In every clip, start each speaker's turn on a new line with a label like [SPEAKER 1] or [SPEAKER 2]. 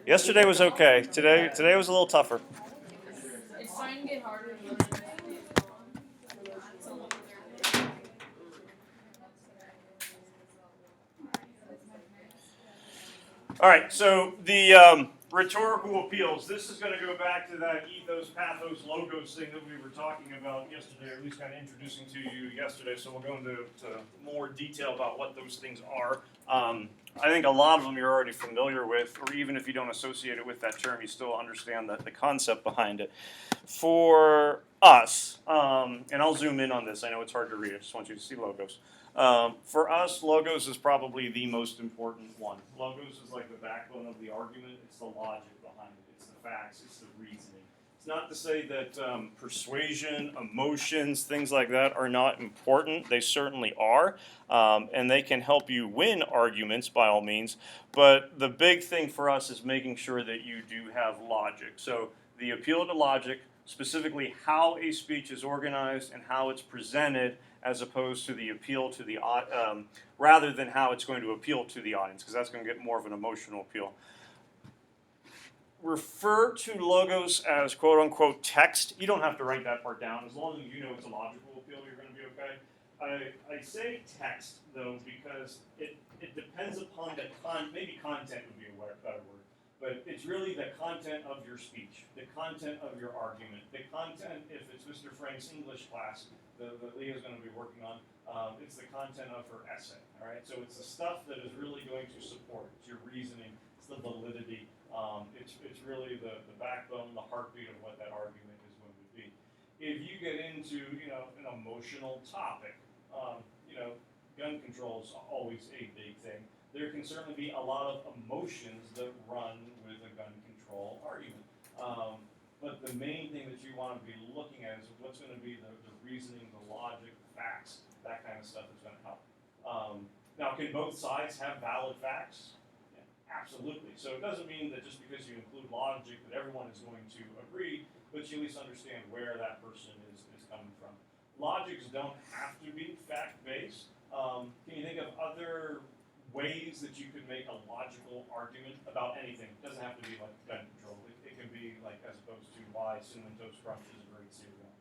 [SPEAKER 1] Yesterday was okay. Today was a little tougher.
[SPEAKER 2] It's starting to get harder.
[SPEAKER 1] All right, so the rhetorical appeals. This is going to go back to that ethos, pathos, logos thing that we were talking about yesterday, or at least kind of introducing to you yesterday. So we'll go into more detail about what those things are. I think a lot of them you're already familiar with, or even if you don't associate it with that term, you still understand the concept behind it. For us, and I'll zoom in on this. I know it's hard to read. I just want you to see logos. For us, logos is probably the most important one. Logos is like the backbone of the argument. It's the logic behind it. It's the facts. It's the reasoning. It's not to say that persuasion, emotions, things like that are not important. They certainly are. And they can help you win arguments by all means. But the big thing for us is making sure that you do have logic. So the appeal to logic, specifically how a speech is organized and how it's presented, as opposed to the appeal to the rather than how it's going to appeal to the audience, because that's going to get more of an emotional appeal. Refer to logos as quote unquote text. You don't have to write that part down. As long as you know it's a logical appeal, you're going to be okay. I say text though because it depends upon the maybe content would be a better word. But it's really the content of your speech, the content of your argument, the content, if it's Mr. Frank's English class that Leah's going to be working on, it's the content of her essay, all right? So it's the stuff that is really going to support. It's your reasoning, it's the validity, it's really the backbone, the heartbeat of what that argument is going to be. If you get into, an emotional topic, gun control is always a big thing. There can certainly be a lot of emotions that run with a gun control argument. But the main thing that you want to be looking at is what's going to be the reasoning, the logic, the facts, that kind of stuff is going to help. Now, can both sides have valid facts? Yeah, absolutely. So it doesn't mean that just because you include logic that everyone is going to agree, but you at least understand where that person is coming from. Logics don't have to be fact-based. Can you think of other ways that you could make a logical argument about anything? It doesn't have to be like gun control. It can be like as opposed to why Cinnamon Toast Crunch is a great cereal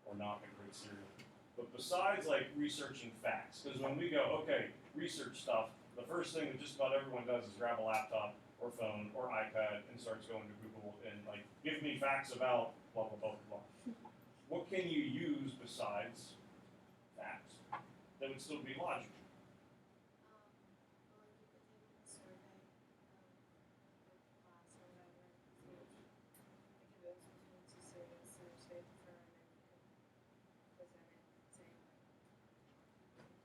[SPEAKER 1] or not a great cereal. But besides like researching facts, because when we go, okay, research stuff, the first thing that just about everyone does is grab a laptop or phone or iPad and starts going to Google and like, give me facts about blah, blah, blah, blah. What can you use besides facts that would still be logical?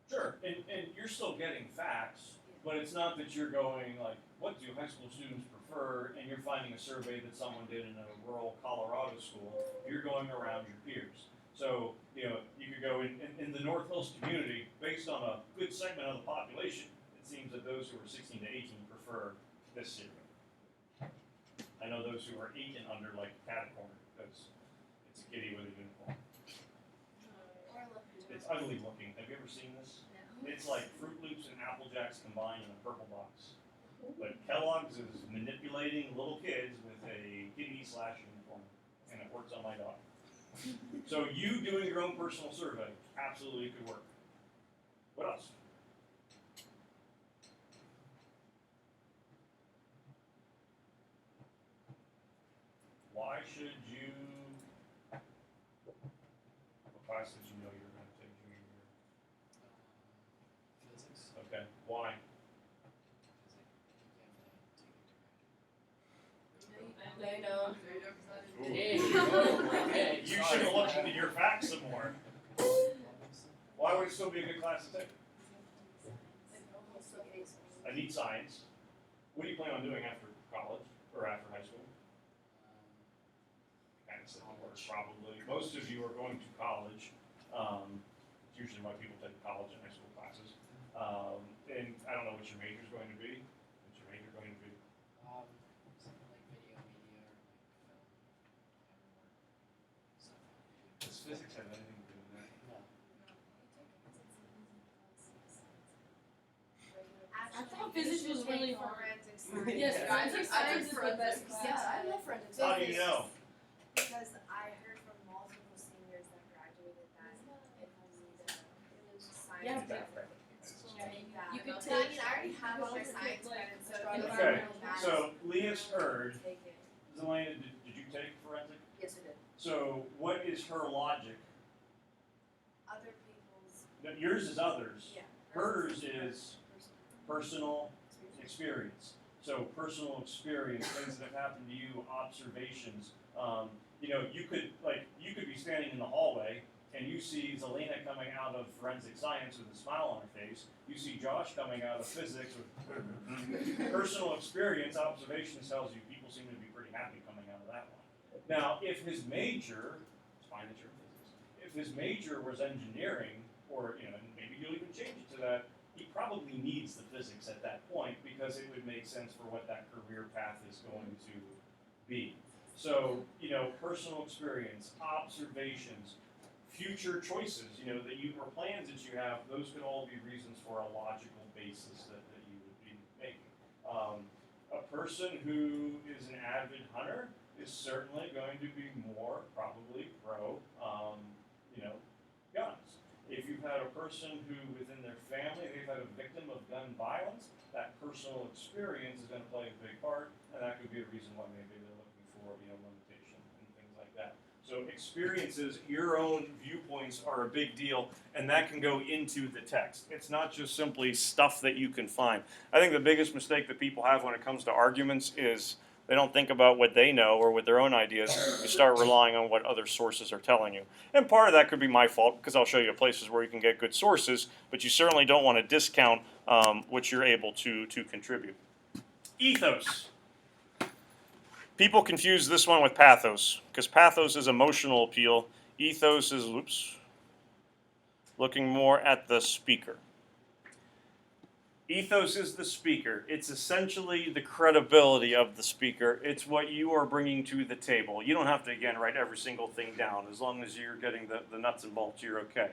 [SPEAKER 1] Sure, and you're still getting facts, but it's not that you're going like, what do high school students prefer, and you're finding a survey that someone did in a rural Colorado school. You're going around your peers. So, you could go in the North Hills community, based on a good segment of the population, it seems that those who are 16 to 18 prefer this cereal. I know those who are 8 and under like Catacorn, because it's a kitty with a uniform. It's ugly looking. Have you ever seen this? No. It's like Fruit Loops and Apple Jacks combined in a purple box. But Kellogg's is manipulating little kids with a kitty/uniform, and it works on my dog. So you doing your own personal survey absolutely could work. What else? Why should you? What class did you know you were going to take junior year?
[SPEAKER 3] Physics.
[SPEAKER 1] Okay. Why?
[SPEAKER 2] They don't.
[SPEAKER 1] Okay. You should have looked into your facts some more. Why would it still be a good class to take? I need science. What do you plan on doing after college or after high school? Kind of similar, probably. Most of you are going to college. It's usually why people take college and high school classes. And I don't know what your major is going to be. What's your major going to be?
[SPEAKER 3] Something like video media or like film.
[SPEAKER 1] Does physics have anything to do with that?
[SPEAKER 3] No.
[SPEAKER 2] I thought Physics
[SPEAKER 4] should
[SPEAKER 2] was
[SPEAKER 4] take
[SPEAKER 2] really hard.
[SPEAKER 4] forensic science.
[SPEAKER 2] Yes,
[SPEAKER 1] Yeah.
[SPEAKER 2] forensic science is the best
[SPEAKER 4] Forensic
[SPEAKER 2] class.
[SPEAKER 4] science.
[SPEAKER 2] I love forensic
[SPEAKER 1] How
[SPEAKER 2] science.
[SPEAKER 1] do you know?
[SPEAKER 4] Because I heard from multiple seniors that graduated that it was science.
[SPEAKER 2] Yeah,
[SPEAKER 4] that
[SPEAKER 2] You could
[SPEAKER 4] I
[SPEAKER 2] take-
[SPEAKER 4] mean, I already have all my
[SPEAKER 2] you could
[SPEAKER 4] science
[SPEAKER 2] take, like,
[SPEAKER 4] credits, so
[SPEAKER 2] Okay,
[SPEAKER 4] environmental math.
[SPEAKER 1] So Leah's heard.
[SPEAKER 4] Take it.
[SPEAKER 1] Zelena, did you take forensic?
[SPEAKER 4] Yes, I did.
[SPEAKER 1] So what is her logic?
[SPEAKER 4] Other people's.
[SPEAKER 1] No, yours is others.
[SPEAKER 4] Yeah.
[SPEAKER 1] Hers is personal experience. So personal experience, things that have happened to you, observations. You could be standing in the hallway and you see Zelena coming out of forensic science with a smile on her face. You see Josh coming out of physics with personal experience. Observations tells you people seem to be pretty happy coming out of that one. Now, if his major, it's fine that you're in physics. If his major was engineering, or maybe he'll even change it to that, he probably needs the physics at that point because it would make sense for what that career path is going to be. So, personal experience, observations, future choices, or plans that you have, those could all be reasons for a logical basis that you would be making. A person who is an avid hunter is certainly going to be more probably pro, guns. If you've had a person who, within their family, they've had a victim of gun violence, that personal experience is going to play a big part, and that could be a reason why maybe they're looking for, limitation and things like that. So experiences, your own viewpoints are a big deal, and that can go into the text. It's not just simply stuff that you can find. I think the biggest mistake that people have when it comes to arguments is they don't think about what they know or with their own ideas. You start relying on what other sources are telling you. And part of that could be my fault because I'll show you places where you can get good sources, but you certainly don't want to discount what you're able to contribute. Ethos. People confuse this one with pathos because pathos is emotional appeal. Ethos is, looking more at the speaker. Ethos is the speaker. It's essentially the credibility of the speaker. It's what you are bringing to the table. You don't have to, again, write every single thing down. As long as you're getting the nuts and bolts, you're okay.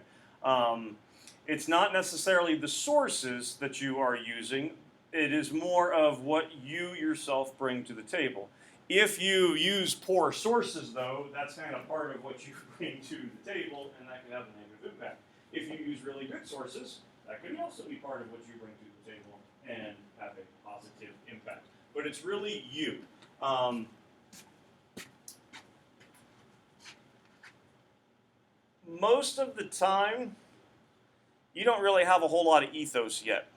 [SPEAKER 1] It's not necessarily the sources that you are using. It is more of what you yourself bring to the table. If you use poor sources, though, that's kind of part of what you bring to the table, and that can have a negative impact. If you use really good sources, that could also be part of what you bring to the table and have a positive impact. But it's really you. Most of the time, you don't really have a whole lot of ethos yet.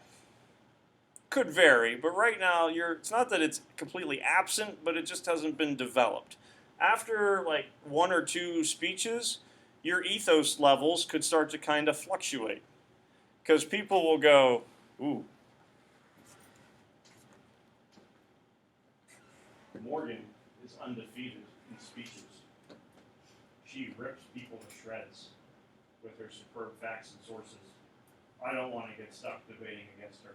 [SPEAKER 1] Could vary, but right now, it's not that it's completely absent, but it just hasn't been developed. After like one or two speeches, your ethos levels could start to kind of fluctuate. Because people will go, ooh, Morgan is undefeated in speeches. She rips people to shreds with her superb facts and sources. I don't want to get stuck debating against her.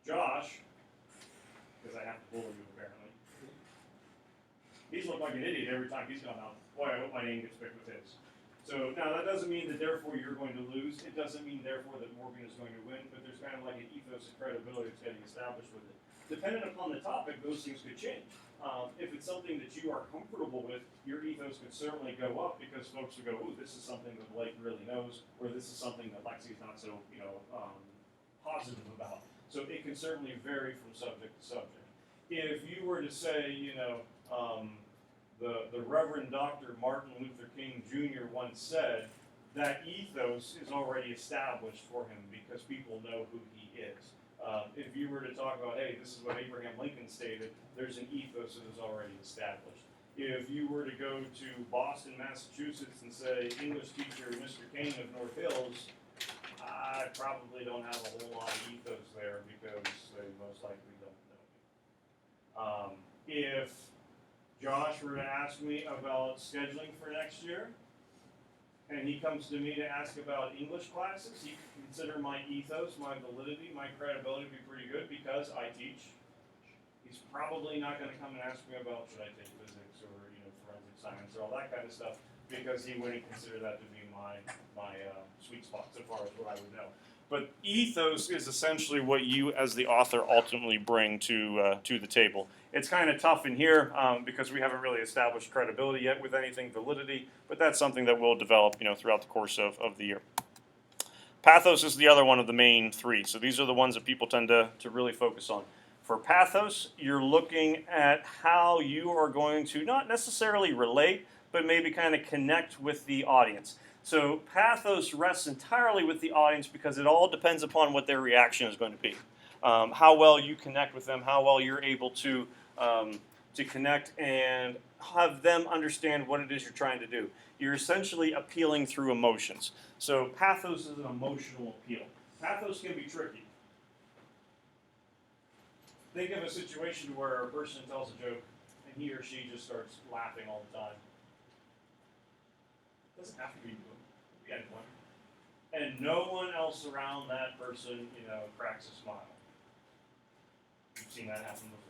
[SPEAKER 1] Josh, because I have to bully you apparently, he's looked like an idiot every time he's gone out. Boy, I hope my name gets picked with his. So now that doesn't mean that therefore you're going to lose. It doesn't mean therefore that Morgan is going to win, but there's kind of like an ethos of credibility that's getting established with it. Depending upon the topic, those things could change. If it's something that you are comfortable with, your ethos could certainly go up because folks would go, ooh, this is something that Blake really knows, or this is something that Lexi's not so, positive about. So it can certainly vary from subject to subject. If you were to say, the Reverend Dr. Martin Luther King Jr. once said that ethos is already established for him because people know who he is. If you were to talk about, hey, this is what Abraham Lincoln stated, there's an ethos that is already established. If you were to go to Boston, Massachusetts and say, English teacher Mr. Kane of North Hills, I probably don't have a whole lot of ethos there because they most likely don't know me. If Josh were to ask me about scheduling for next year, and he comes to me to ask about English classes, he can consider my ethos, my validity, my credibility to be pretty good because I teach. He's probably not going to come and ask me about should I take physics or forensic science or all that kind of stuff because he wouldn't consider that to be my sweet spot so far as what I would know. But ethos is essentially what you, as the author, ultimately bring to the table. It's kind of tough in here because we haven't really established credibility yet with anything validity, but that's something that we'll develop, throughout the course of the year. Pathos is the other one of the main three. So these are the ones that people tend to really focus on. For pathos, you're looking at how you are going to not necessarily relate, but maybe kind of connect with the audience. So pathos rests entirely with the audience because it all depends upon what their reaction is going to be. How well you connect with them, how well you're able to connect and have them understand what it is you're trying to do. You're essentially appealing through emotions. So pathos is an emotional appeal. Pathos can be tricky. Think of a situation where a person tells a joke and he or she just starts laughing all the time. It doesn't have to be you. It could be anyone. And no one else around that person, cracks a smile. You've seen that happen before.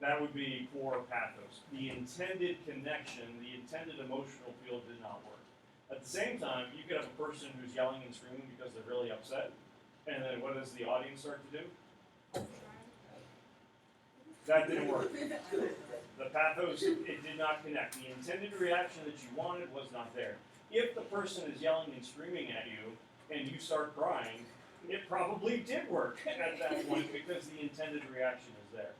[SPEAKER 1] That would be poor pathos. The intended connection, the intended emotional appeal did not work. At the same time, you could have a person who's yelling and screaming because they're really upset, and then what does the audience start to do? That didn't work. The pathos, it did not connect. The intended reaction that you wanted was not there. If the person is yelling and screaming at you, and you start crying, it probably did work at that point because the intended reaction is there.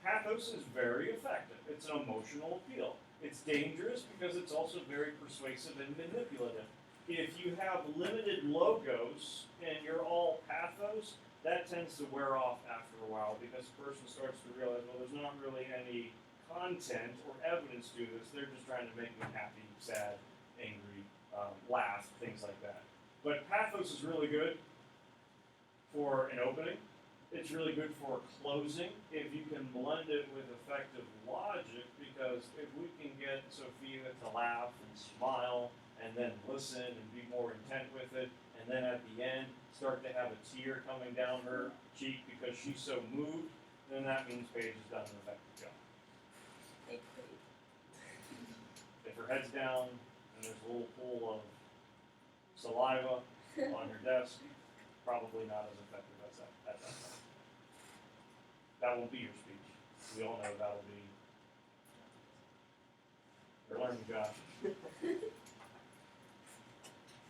[SPEAKER 1] Pathos is very effective. It's an emotional appeal. It's dangerous because it's also very persuasive and manipulative. If you have limited logos and you're all pathos, that tends to wear off after a while because the person starts to realize, well, there's not really any content or evidence to this. They're just trying to make me happy, sad, angry, laugh, things like that. But pathos is really good for an opening. It's really good for closing if you can blend it with effective logic, because if we can get Sophia to laugh and smile and then listen and be more intent with it, and then at the end start to have a tear coming down her cheek because she's so moved, then that means Paige has done an effective job. If her head's down and there's a little pool of saliva on her desk, probably not as effective as at that time. That won't be your speech. We all know that'll be. You're learning, Josh.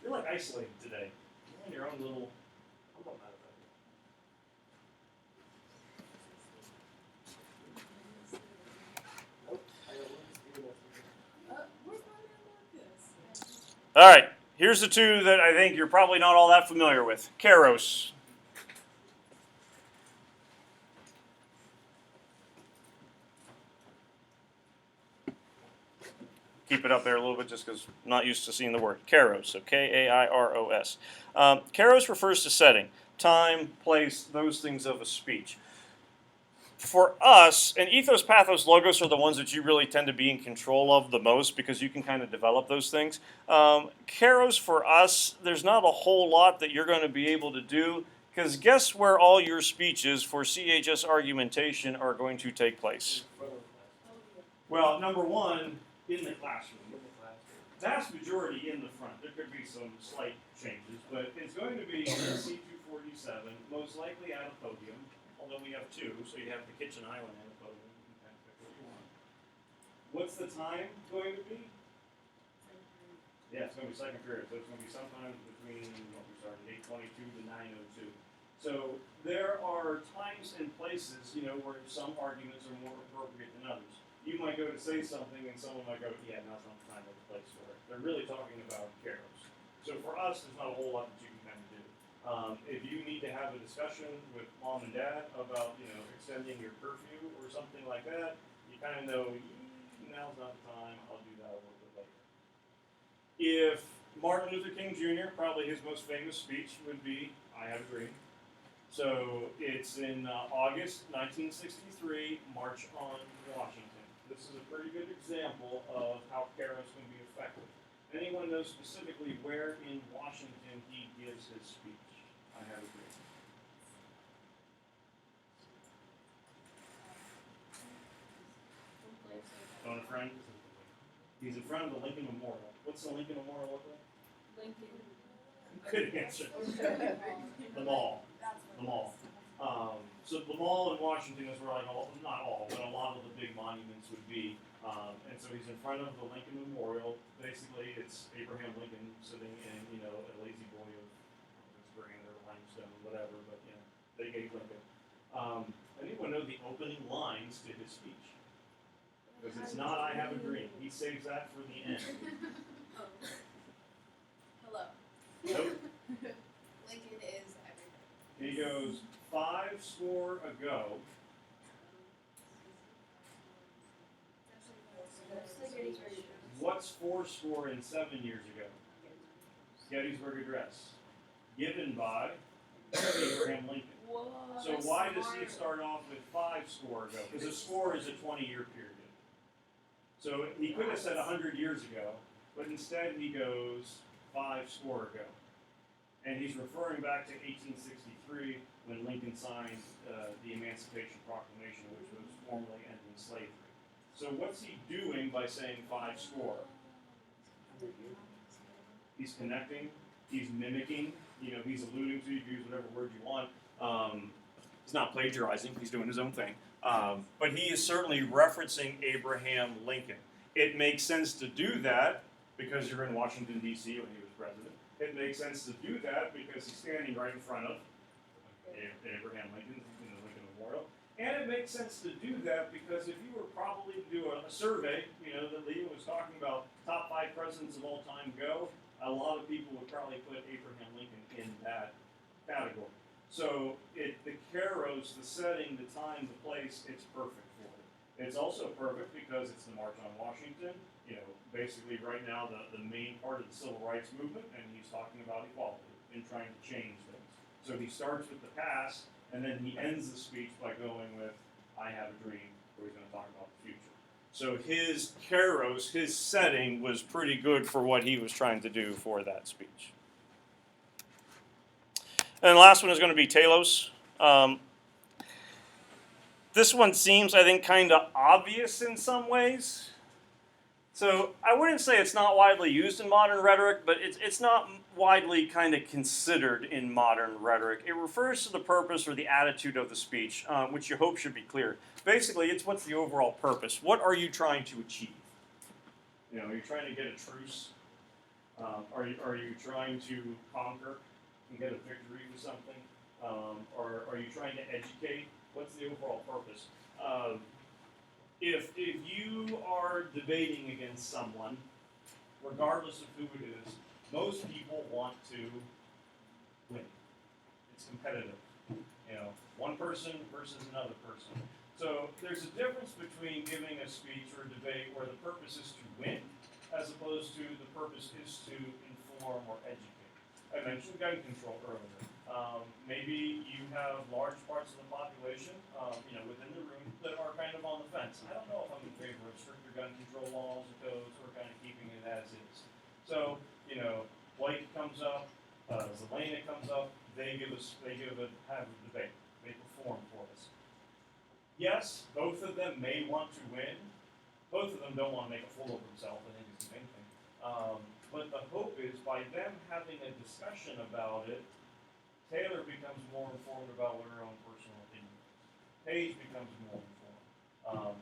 [SPEAKER 1] You're like isolated today. You're in your own little. I'm not mad at that. All right. Here's the two that I think you're probably not all that familiar with. Kairos. Keep it up there a little bit just because I'm not used to seeing the word. Kairos, so K-A-I-R-O-S. Kairos refers to setting, time, place, those things of a speech. For us, and ethos, pathos, logos are the ones that you really tend to be in control of the most because you can kind of develop those things. Kairos, for us, there's not a whole lot that you're going to be able to do because guess where all your speeches for CHS argumentation are going to take place? Well, number one, in the classroom. Vast majority in the front. There could be some slight changes, but it's going to be in C247, most likely at a podium, although we have two, so you have the kitchen island and a podium. You can kind of pick what you want. What's the time going to be? Yeah, it's going to be second period, so it's going to be sometime between, we started 8:22 to 9:02. So there are times and places, where some arguments are more appropriate than others. You might go to say something and someone might go, yeah, now's not the time or the place for it. They're really talking about Kairos. So for us, there's not a whole lot that you can kind of do. If you need to have a discussion with mom and dad about, extending your curfew or something like that, you kind of know, now's not the time, I'll do that a little bit later. If Martin Luther King Jr., probably his most famous speech would be, I Have a Dream. So it's in August 1963, March on Washington. This is a pretty good example of how Kairos can be effective. Anyone knows specifically where in Washington he gives his speech? I have a dream. Phone a friend? He's in front of the Lincoln Memorial. What's the Lincoln Memorial look like?
[SPEAKER 2] Lincoln.
[SPEAKER 1] Good answer. The Mall.
[SPEAKER 4] That's what
[SPEAKER 1] The Mall. So the Mall in Washington is where like not all, but a lot of the big monuments would be. And so he's in front of the Lincoln Memorial. Basically, it's Abraham Lincoln sitting in, a lazy boy of granite or limestone, whatever. But they gave Lincoln. Anyone know the opening lines to his speech? Because it's not "I have a dream." He saves that for the end.
[SPEAKER 2] Hello.
[SPEAKER 1] Nope.
[SPEAKER 2] Lincoln is everything.
[SPEAKER 1] He goes 5 ago. What's 7 years ago? Gettysburg Address, given by Abraham Lincoln.
[SPEAKER 2] Whoa,
[SPEAKER 1] So
[SPEAKER 2] that's
[SPEAKER 1] why does he
[SPEAKER 2] smart.
[SPEAKER 1] start off with 5 ago? Because a score is a 20-year period. So he could have said 100 years ago, but instead he goes 5 ago. And he's referring back to 1863 when Lincoln signed the Emancipation Proclamation, which was formally ending slavery. So what's he doing by saying 5 He's connecting, he's mimicking, he's alluding to, you can use whatever word you want. He's not plagiarizing, he's doing his own thing. But he is certainly referencing Abraham Lincoln. It makes sense to do that because you're in Washington, D.C. when he was president. It makes sense to do that because he's standing right in front of Abraham Lincoln in the Lincoln Memorial. And it makes sense to do that because if you were probably to do a survey, that Leah was talking about, top 5 presidents of all time go, a lot of people would probably put Abraham Lincoln in that category. So the kairos, the setting, the time, the place, it's perfect for it. It's also perfect because it's the March on Washington. Basically right now the main part of the civil rights movement, and he's talking about equality and trying to change things. So he starts with the past, and then he ends the speech by going with, "I have a dream," where he's going to talk about the future. So his kairos, his setting, was pretty good for what he was trying to do for that speech. And the last one is going to be telos. This one seems, I think, kind of obvious in some ways. So I wouldn't say it's not widely used in modern rhetoric, but it's not widely kind of considered in modern rhetoric. It refers to the purpose or the attitude of the speech, which you hope should be clear. Basically, it's what's the overall purpose. What are you trying to achieve? Are you trying to get a truce? Are you trying to conquer and get a victory for something? Or are you trying to educate? What's the overall purpose? If you are debating against someone, regardless of who it is, most people want to win. It's competitive. One person versus another person. So there's a difference between giving a speech or a debate where the purpose is to win, as opposed to the purpose is to inform or educate. I mentioned gun control earlier. Maybe you have large parts of the population, within the room that are kind of on the fence. I don't know if I'm in favor of stricter gun control laws or codes or kind of keeping it as is. So, Blake comes up, Zelena comes up, have a debate. They perform for us. Yes, both of them may want to win. Both of them don't want to make a fool of themselves, I think is the main thing. But the hope is by them having a discussion about it, Taylor becomes more informed about what her own personal opinion is. Paige becomes more informed.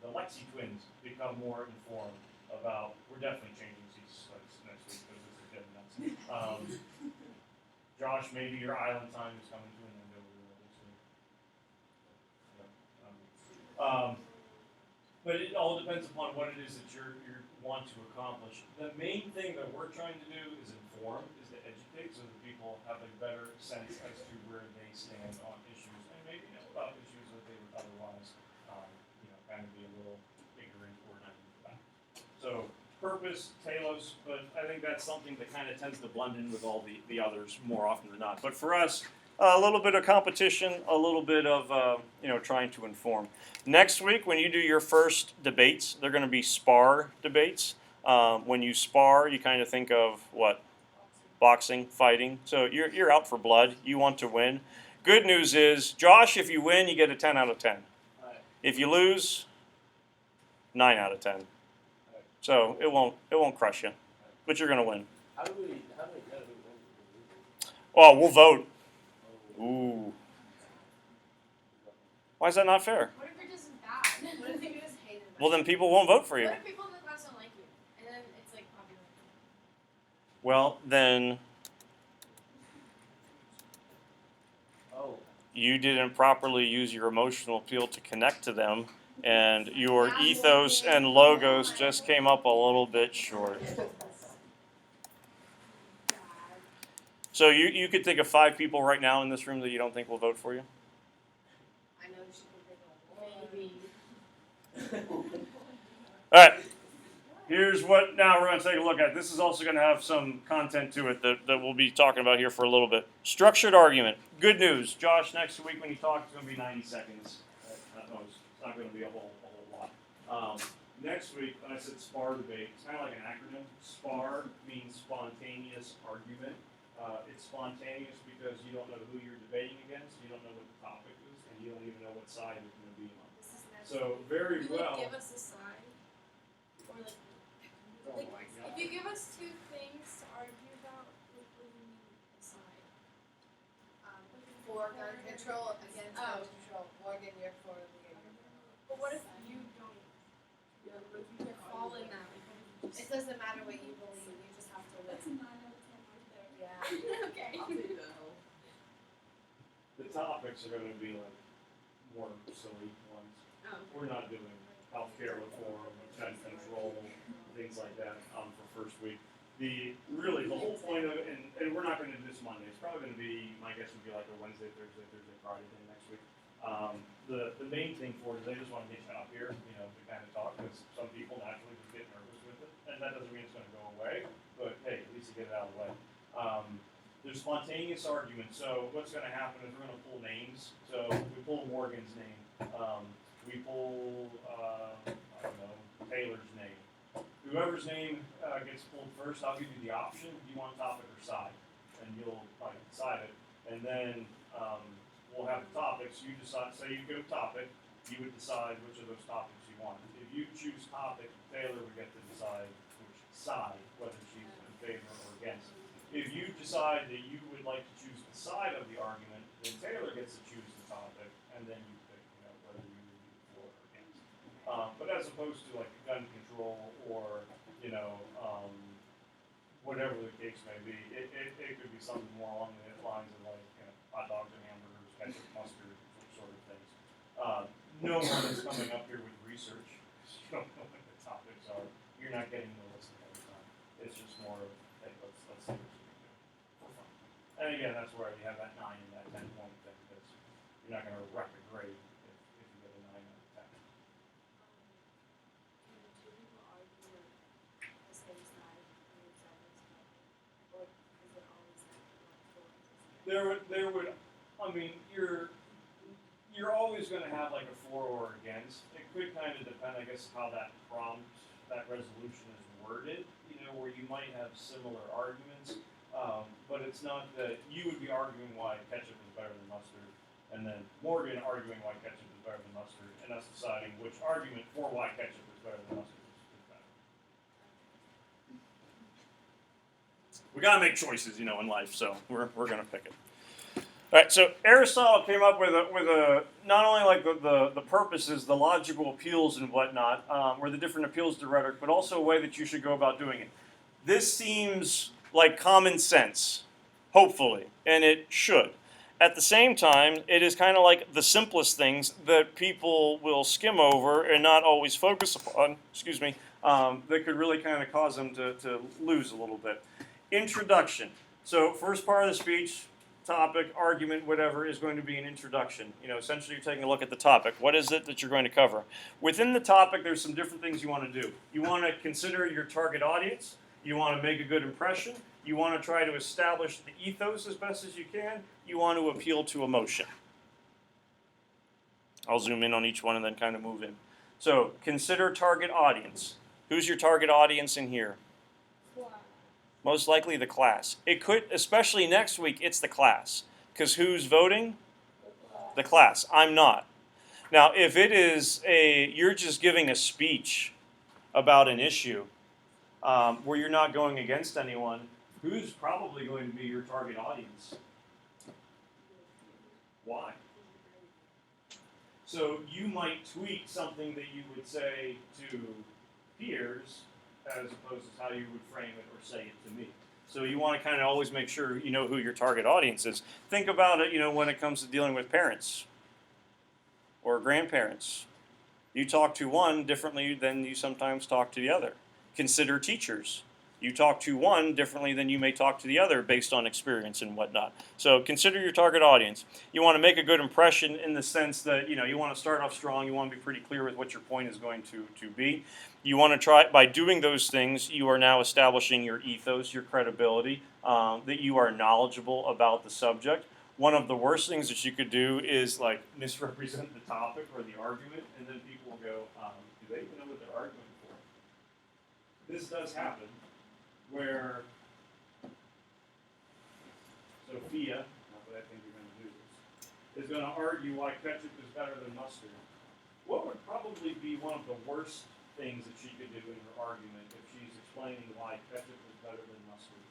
[SPEAKER 1] The Lexi twins become more informed about, we're definitely changing seats next week because this is getting nuts. Josh, maybe your island time is coming to an end over there this week. But it all depends upon what it is that you want to accomplish. The main thing that we're trying to do is inform, is to educate, so that people have a better sense as to where they stand on issues, and maybe about issues that they would otherwise, kind of be a little ignorant or naive about. So purpose, telos, but I think that's something that kind of tends to blend in with all the others more often than not. But for us, a little bit of competition, a little bit of trying to inform. Next week, when you do your first debates, they're going to be spar debates. When you spar, you kind of think of what? Boxing, fighting. So you're out for blood. You want to win. Good news is, Josh, if you win, you get a 10 out of 10. If you lose, 9 out of 10. So it won't crush you, but you're going to win.
[SPEAKER 3] How do we know who wins?
[SPEAKER 1] Oh, we'll vote. Ooh. Why is that not fair?
[SPEAKER 4] What if you're just bad? What if you just hate it?
[SPEAKER 1] Well, then people won't vote for you.
[SPEAKER 4] What if people in the class don't like you? And then it's like popular.
[SPEAKER 1] Well, then
[SPEAKER 3] Oh.
[SPEAKER 1] you didn't properly use your emotional appeal to connect to them, and your ethos and logos just came up a little bit short. So you could think of 5 people right now in this room that you don't think will vote for you?
[SPEAKER 4] I know she could think of maybe.
[SPEAKER 1] All right. Here's what now we're going to take a look at. This is also going to have some content to it that we'll be talking about here for a little bit. Structured argument. Good news. Josh, next week when you talk, it's going to be 90 seconds at most. It's not going to be a whole lot. Next week, when I said SPAR debate, it's kind of like an acronym. SPAR means spontaneous argument. It's spontaneous because you don't know who you're debating against, you don't know what the topic is, and you don't even know what side you're going to be on. So very
[SPEAKER 4] You, like,
[SPEAKER 1] well.
[SPEAKER 4] give us a sign, or like if you give us 2 things to argue about, what do you mean a sign?
[SPEAKER 2] For gun control against gun control. Morgan, you're for
[SPEAKER 4] But what if you don't? Like you could fall in that.
[SPEAKER 2] It doesn't matter what you believe, you just have to
[SPEAKER 4] That's
[SPEAKER 2] win.
[SPEAKER 4] a 9 out of 10 right there.
[SPEAKER 2] Yeah.
[SPEAKER 4] Okay.
[SPEAKER 3] I'll take that.
[SPEAKER 1] The topics are going to be like more silly ones.
[SPEAKER 4] Oh.
[SPEAKER 1] We're not doing healthcare reform, gun control, things like that for first week. The whole point of it, and we're not going to do this Monday. It's probably going to be, my guess would be like a Wednesday, Thursday, Friday thing next week. The main thing for it is they just want to get you up here, to kind of talk, because some people naturally just get nervous with it, and that doesn't mean it's going to go away. But hey, at least you get it out of the way. There's spontaneous argument. So what's going to happen is we're going to pull names. So we pull Morgan's name. We pull, I don't know, Taylor's name. Whoever's name gets pulled first, I'll give you the option. Do you want topic or side? And you'll decide it. And then we'll have the topics. You decide, say you go topic, you would decide which of those topics you want. If you choose topic, Taylor would get to decide which side, whether she's in favor or against. If you decide that you would like to choose the side of the argument, then Taylor gets to choose the topic, and then you pick, whether you would be for or against. But as opposed to like gun control or whatever the case may be, it could be something more along the lines of like hot dogs and hamburgers, ketchup, mustard, sort of things. No one is coming up here with research. You don't know what the topics are. You're not getting the list every time. It's just more of, hey, let's see what we can do for fun. And again, that's where you have that 9 and that 10 point thing, because you're not going to wreck a grade if you get a 9 out of 10.
[SPEAKER 4] Can 2 people argue the same side on each other's side? Or is it always like
[SPEAKER 1] There would, I mean, you're always going to have like a for or against. It could kind of depend, I guess, how that prompt, that resolution is worded, where you might have similar arguments, but it's not that you would be arguing why ketchup is better than mustard, and then Morgan arguing why ketchup is better than mustard, and us deciding which argument for why ketchup is better than mustard is better. We gotta make choices, in life, so we're gonna pick it. All right, so Aristotle came up with a not only like the purposes, the logical appeals and whatnot, or the different appeals to rhetoric, but also a way that you should go about doing it. This seems like common sense, hopefully, and it should. At the same time, it is kind of like the simplest things that people will skim over and not always focus upon, that could really kind of cause them to lose a little bit. Introduction. So first part of the speech, topic, argument, whatever, is going to be an introduction. Essentially you're taking a look at the topic. What is it that you're going to cover? Within the topic, there's some different things you want to do. You want to consider your target audience. You want to make a good impression. You want to try to establish the ethos as best as you can. You want to appeal to emotion. I'll zoom in on each one and then kind of move in. So consider target audience. Who's your target audience in here? Most likely the class. It could, especially next week, it's the class. Because who's voting? The class. I'm not. Now, if it is you're just giving a speech about an issue where you're not going against anyone, who's probably going to be your target audience? So you might tweak something that you would say to peers as opposed to how you would frame it or say it to me. So you want to kind of always make sure you know who your target audience is. Think about it, when it comes to dealing with parents or grandparents. You talk to one differently than you sometimes talk to the other. Consider teachers. You talk to one differently than you may talk to the other based on experience and whatnot. So consider your target audience. You want to make a good impression in the sense that you want to start off strong. You want to be pretty clear with what your point is going to be. You want to try, by doing those things, you are now establishing your ethos, your credibility, that you are knowledgeable about the subject. One of the worst things that you could do is like misrepresent the topic or the argument, and then people will go, do they even know what they're arguing for? This does happen, where Sophia, not that I think you're going to do this, is going to argue why ketchup is better than mustard. What would probably be one of the worst things that she could do in her argument if she's explaining why ketchup is better than mustard?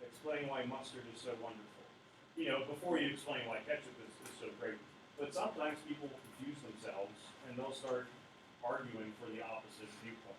[SPEAKER 1] Explain why mustard is so wonderful. Before you explain why ketchup is so great. But sometimes people will confuse themselves and they'll start arguing for the opposite viewpoint.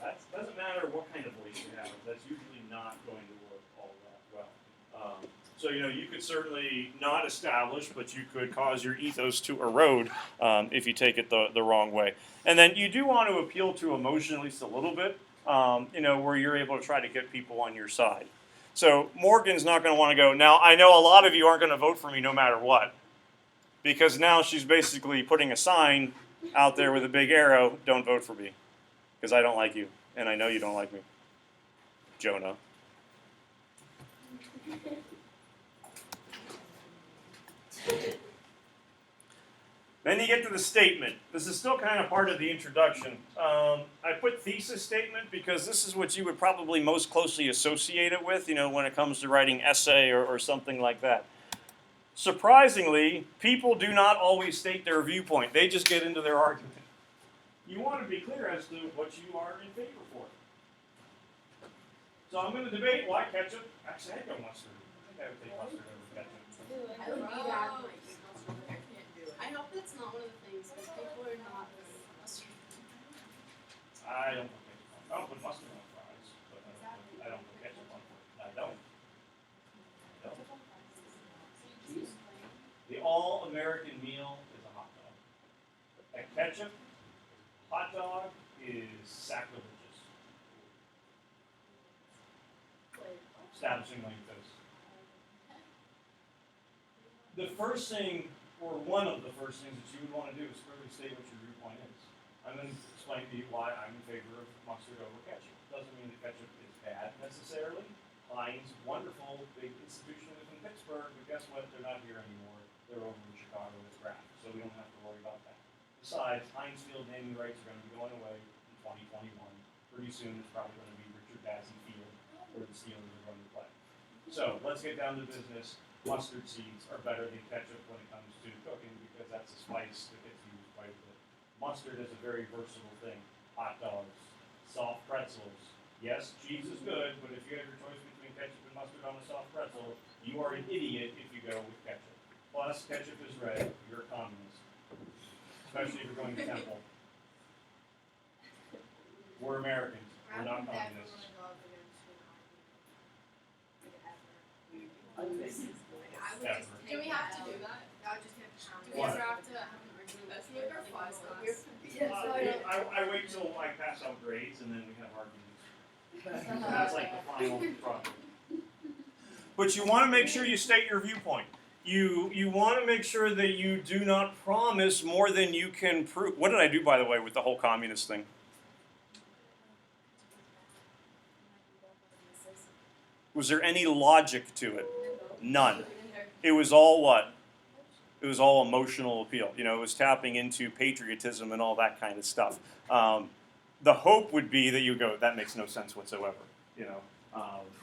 [SPEAKER 1] That doesn't matter what kind of voice you have. That's usually not going to work all that well. So you could certainly not establish, but you could cause your ethos to erode if you take it the wrong way. And then you do want to appeal to emotion at least a little bit, where you're able to try to get people on your side. So Morgan's not going to want to go, now I know a lot of you aren't going to vote for me no matter what, because now she's basically putting a sign out there with a big arrow, don't vote for me, because I don't like you, and I know you don't like me. Jonah. Then you get to the statement. This is still kind of part of the introduction. I put thesis statement because this is what you would probably most closely associate it with, when it comes to writing essay or something like that. Surprisingly, people do not always state their viewpoint. They just get into their argument. You want to be clear as to what you are in favor for. So I'm going to debate why ketchup. Actually, I'd go mustard. I think I would take mustard over ketchup.
[SPEAKER 4] I would be that much.
[SPEAKER 5] I hope that's not one of the things because people are not mustard.
[SPEAKER 1] I don't put mustard on fries, but I don't put ketchup on fries. I don't. The all-American meal is a hot dog. A ketchup hot dog is sacrilegious. Establishing my ethos. The first thing, or one of the first things that you would want to do is clearly state what your viewpoint is. I'm going to explain to you why I'm in favor of mustard over ketchup. Doesn't mean that ketchup is bad necessarily. Heinz, wonderful, big institution is in Pittsburgh, but guess what? They're not here anymore. They're over in Chicago with Kraft, so we don't have to worry about that. Besides, Heinz Field naming rights are going to be going away in 2021. Pretty soon, it's probably going to be Richard Dassey Field, where the Steelers are going to play. So let's get down to business. Mustard seeds are better than ketchup when it comes to cooking because that's a spice that gets used quite a bit. Mustard is a very versatile thing. Hot dogs, soft pretzels. Yes, cheese is good, but if you have your choice between ketchup and mustard on a soft pretzel, you are an idiot if you go with ketchup. Plus, ketchup is red. You're a communist. Especially if you're going to Temple. We're Americans. We're not communists.
[SPEAKER 5] Do we have to do that? Do we ever have to have an argument with you or flies
[SPEAKER 1] I wait till I pass out grades and then we have arguments. That's like the final product. But you want to make sure you state your viewpoint. You want to make sure that you do not promise more than you can prove. What did I do, by the way, with the whole communist thing? Was there any logic to it? None. It was all what? It was all emotional appeal. It was tapping into patriotism and all that kind of stuff. The hope would be that you go, that makes no sense whatsoever.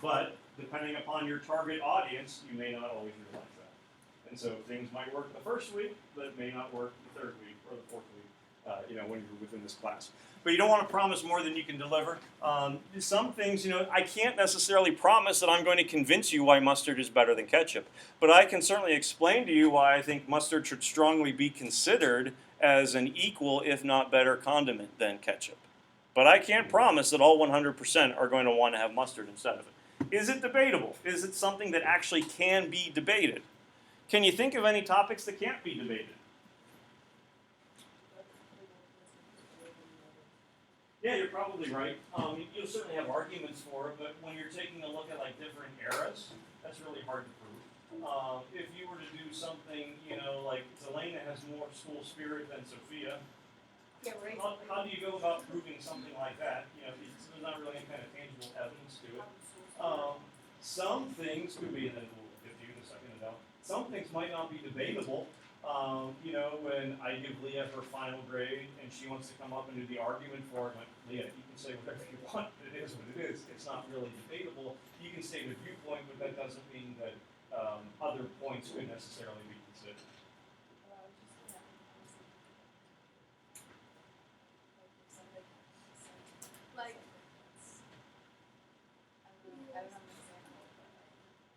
[SPEAKER 1] But depending upon your target audience, you may not always realize that. And so things might work the first week, but it may not work the third week or the fourth week. when you're within this class. But you don't want to promise more than you can deliver. Some things, I can't necessarily promise that I'm going to convince you why mustard is better than ketchup. But I can certainly explain to you why I think mustard should strongly be considered as an equal, if not better, condiment than ketchup. But I can't promise that all 100% are going to want to have mustard instead of it. Is it debatable? Is it something that actually can be debated? Can you think of any topics that can't be debated? Yeah, you're probably right. You'll certainly have arguments for it, but when you're taking a look at like different eras, that's really hard to prove. If you were to do something, like Zelena has more school spirit than Sophia,
[SPEAKER 2] Yeah, right.
[SPEAKER 1] how do you go about proving something like that? There's not really any kind of tangible evidence to it. Some things could be, and then we'll get to you in a second about. Some things might not be debatable. When I give Leah her final grade and she wants to come up and do the argument for it, I'm like, Leah, you can say whatever you want, but it is what it is. It's not really debatable. You can state a viewpoint, but that doesn't mean that other points could necessarily be considered.
[SPEAKER 4] Like,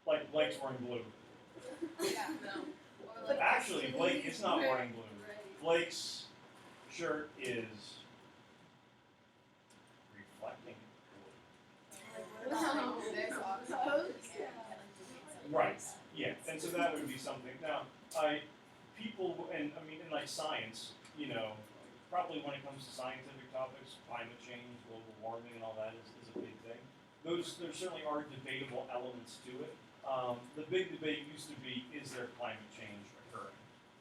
[SPEAKER 1] Like Blake's wearing blue.
[SPEAKER 5] Yeah, no. Or like
[SPEAKER 1] Actually, Blake is not wearing blue.
[SPEAKER 5] Right.
[SPEAKER 1] Blake's shirt is reflecting blue.
[SPEAKER 5] No, there's options.
[SPEAKER 1] Right. Yeah, and so that would be something. Now, people, and in like science, probably when it comes to scientific topics, climate change, global warming, and all that is a big thing. There certainly are debatable elements to it. The big debate used to be, is there climate change occurring?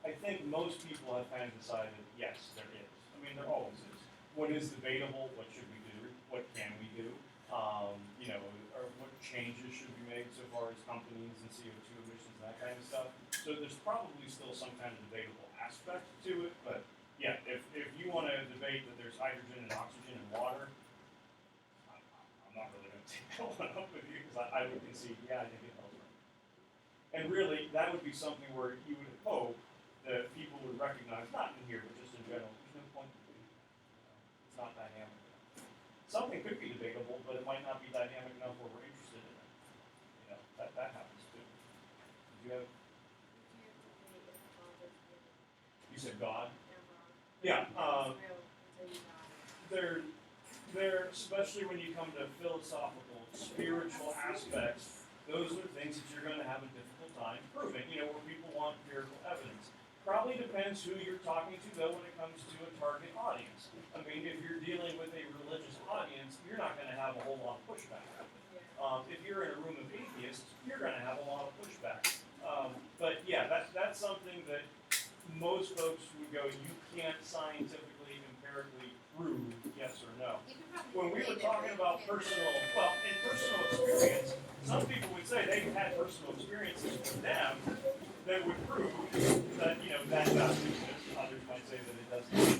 [SPEAKER 1] I think most people have kind of decided, yes, there is. There always is. What is debatable? What should we do? What can we do? Or what changes should be made so far as companies and CO2 emissions and that kind of stuff. So there's probably still some kind of debatable aspect to it, but yeah, if you want to debate that there's hydrogen and oxygen and water, I'm not really going to take that one up with you because I would concede, yeah, I think it does work. And really, that would be something where you would hope that people would recognize, not in here, but just in general, there's no point to do that. It's not dynamic enough. Something could be debatable, but it might not be dynamic enough where we're interested in it. That happens too. Did you have? You said God? Yeah. They're especially when you come to philosophical, spiritual aspects, those are things that you're going to have a difficult time proving, where people want empirical evidence. Probably depends who you're talking to, though, when it comes to a target audience. If you're dealing with a religious audience, you're not going to have a whole lot of pushback. If you're in a room of atheists, you're going to have a lot of pushback. But yeah, that's something that most folks would go, you can't scientifically, empirically prove yes or no. When we were talking about personal experience, some people would say they've had personal experiences with them that would prove that, that does exist. Others might say that it doesn't.